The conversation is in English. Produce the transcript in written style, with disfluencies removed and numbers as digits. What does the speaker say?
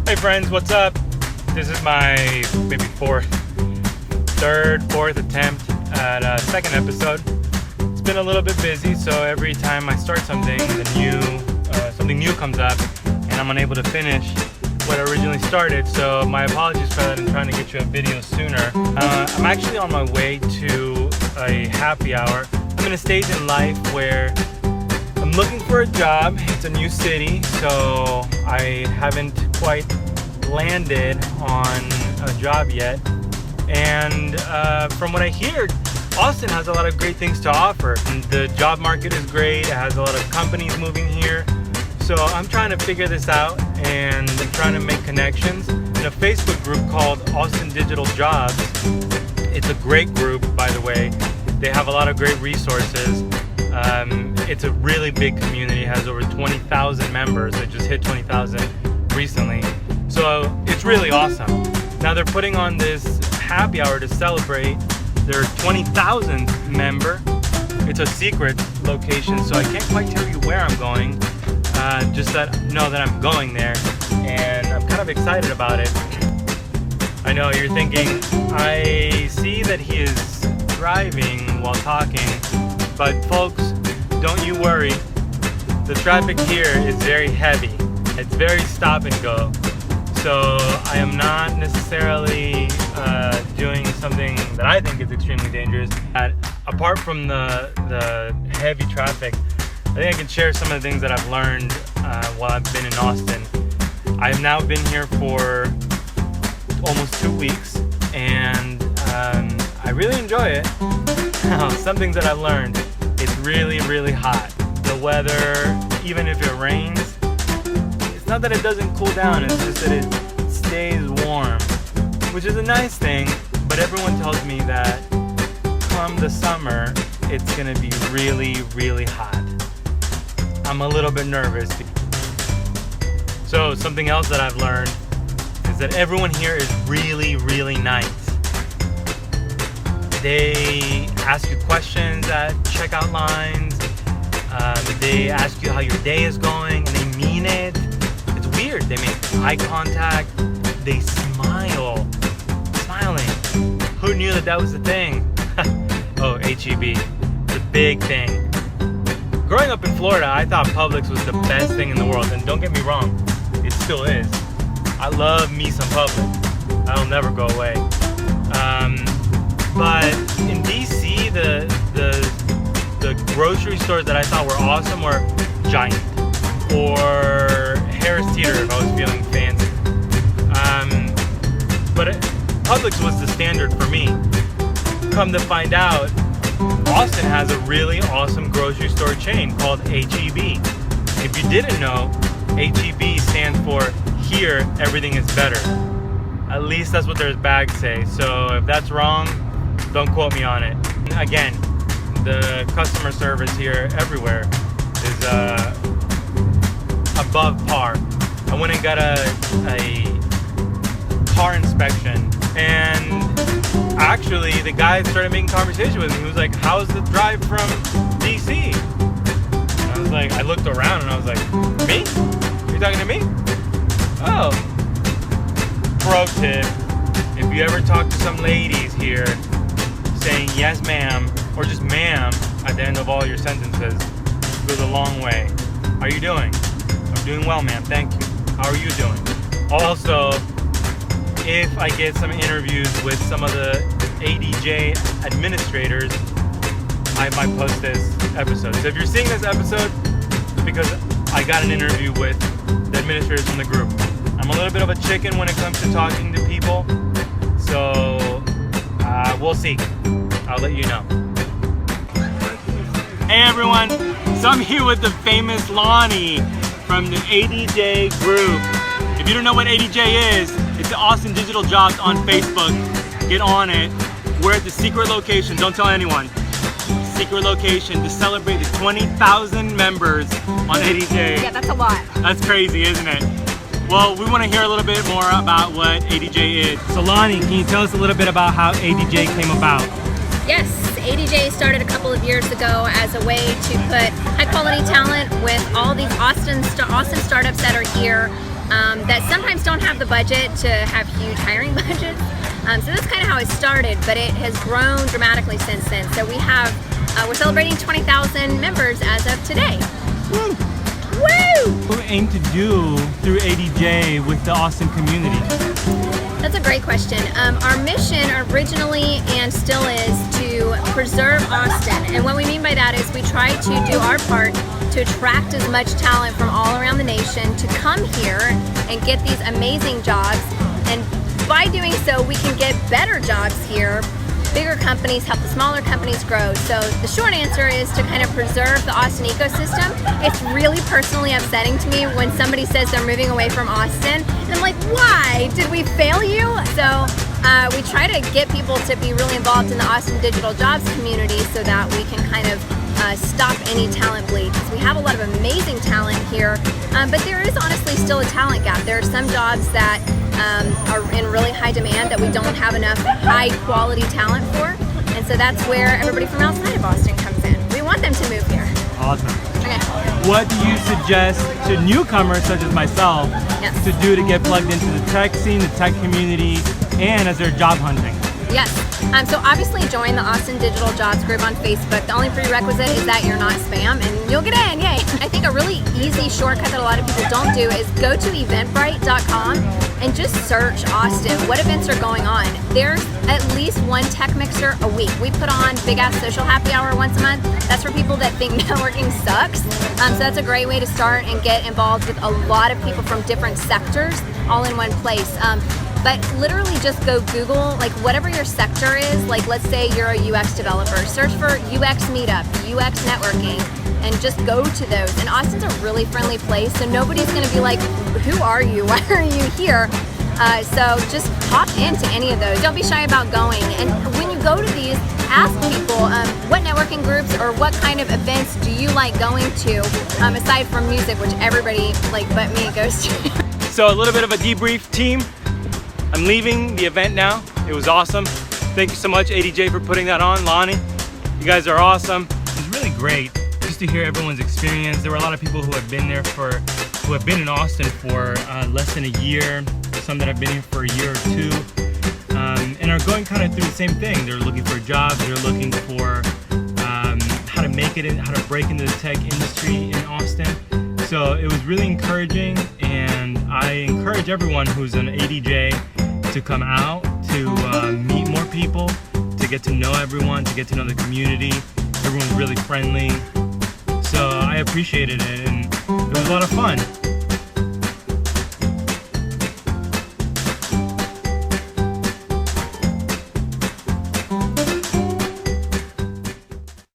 Hey friends, what's up? This is my maybe fourth attempt at a second episode. It's been a little bit busy, so every time I start something, something new comes up, and I'm unable to finish what I originally started. So my apologies for that. I'm trying to get you a video sooner. I'm actually on my way to a happy hour. I'm in a stage in life where I'm looking for a job. It's a new city, so I haven't quite landed on a job yet. And from what I hear, Austin has a lot of great things to offer. And the job market is great. It has a lot of companies moving here. So I'm trying to figure this out, and I'm trying to make connections in a Facebook group called Austin Digital Jobs. It's a great group, by the way. They have a lot of great resources. It's a really big community. It has over 20,000 members. It just hit 20,000 recently. So it's really awesome. Now they're putting on this happy hour to celebrate their 20,000th member. It's a secret location, so I can't quite tell you where I'm going. Just know that I'm going there, and I'm kind of excited about it. I know you're thinking, I see that he is driving while talking, but folks, don't you worry. The traffic here is very heavy. It's very stop and go. So I am not necessarily doing something that I think is extremely dangerous. Apart from the heavy traffic, I think I can share some of the things that I've learned while I've been in Austin. I've now been here for almost 2 weeks, and I really enjoy it. Some things that I've learned: it's really, really hot. The weather, even if it rains, it's not that it doesn't cool down, it's just that it stays warm, which is a nice thing. But everyone tells me that come the summer, it's gonna be really, really hot. I'm a little bit nervous. So something else that I've learned is that everyone here is really, really nice. They ask you questions at checkout lines. They ask you how your day is going, and they mean it. It's weird. They make eye contact. They smile. Smiling. Who knew that was the thing? Oh, HEB. It's a big thing. Growing up in Florida, I thought Publix was the best thing in the world, and don't get me wrong, it still is. I love me some Publix. That'll never go away. But in DC, the grocery stores that I thought were awesome were Giant or Harris Teeter if I was feeling fancy. But Publix was the standard for me. Come to find out, Austin has a really awesome grocery store chain called HEB. If you didn't know, HEB stands for Here Everything is Better. At least that's what their bags say. So if that's wrong, don't quote me on it. Again, the customer service here everywhere is above par. I went and got a car inspection, and actually the guy started making conversation with me. He was like, how's the drive from DC? And I was like, I looked around and I was like, me? You're talking to me? Oh. Pro tip, if you ever talk to some ladies here, saying yes ma'am or just ma'am at the end of all your sentences goes a long way. How are you doing? I'm doing well, ma'am, thank you. How are you doing? Also, if I get some interviews with some of the ADJ administrators, I might post this episode. So if you're seeing this episode, it's because I got an interview with the administrators from the group. I'm a little bit of a chicken when it comes to talking to people, so we'll see. I'll let you know. Hey everyone, so I'm here with the famous Lonnie from the ADJ group. If you don't know what ADJ is, it's the Austin Digital Jobs on Facebook. Get on it. We're at the secret location, don't tell anyone. Secret location to celebrate the 20,000 members on ADJ. Yeah, that's a lot. That's crazy, isn't it? Well, we want to hear a little bit more about what ADJ is. So Lonnie, can you tell us a little bit about how ADJ came about? Yes, ADJ started a couple of years ago as a way to put high quality talent with all these Austin startups that are here that sometimes don't have the budget to have huge hiring budgets. So that's kind of how it started, but it has grown dramatically since then. So we're celebrating 20,000 members as of today. Woo! Woo! What do we aim to do through ADJ with the Austin community? That's a great question. Our mission originally and still is to preserve Austin. And what we mean by that is we try to do our part to attract as much talent from all around the nation to come here and get these amazing jobs. And by doing so, we can get better jobs here. Bigger companies help the smaller companies grow. So the short answer is to kind of preserve the Austin ecosystem. It's really personally upsetting to me when somebody says they're moving away from Austin. And I'm like, why? Did we fail you? So we try to get people to be really involved in the Austin digital jobs community so that we can kind of stop any talent bleed. Because we have a lot of amazing talent here, but there is honestly still a talent gap. There are some jobs that are in really high demand that we don't have enough high quality talent for, and so that's where everybody from outside of Austin comes in. We want them to move here. Awesome. Okay. What do you suggest to newcomers such as myself to do to get plugged into the tech scene, the tech community, and as they're job hunting? Yes. So obviously join the Austin Digital Jobs group on Facebook. The only prerequisite is that you're not spam and you'll get in, yay. I think a really easy shortcut that a lot of people don't do is go to eventbrite.com and just search Austin. What events are going on? There's at least one tech mixer a week. We put on Big Ass Social Happy Hour once a month. That's for people that think networking sucks. So that's a great way to start and get involved with a lot of people from different sectors all in one place. But literally just go Google, like whatever your sector is, like let's say you're a UX developer, search for UX meetup, UX networking, and just go to those. And Austin's a really friendly place, so nobody's gonna be like, who are you? Why are you here? So just pop into any of those. Don't be shy about going. And when you go to these, ask people what networking groups or what kind of events do you like going to, aside from music, which everybody like but me goes to. So a little bit of a debrief, team. I'm leaving the event now. It was awesome. Thank you so much, ADJ, for putting that on. Lonnie, you guys are awesome. It was really great just to hear everyone's experience. There were a lot of people who have been in Austin for less than a year, some that have been here for a year or two, and are going kind of through the same thing. They're looking for jobs. They're looking for how to make it in, how to break into the tech industry in Austin. So it was really encouraging, and I encourage everyone who's an ADJ to come out, to meet more people, to get to know everyone, to get to know the community. Everyone's really friendly. So I appreciated it, and it was a lot of fun.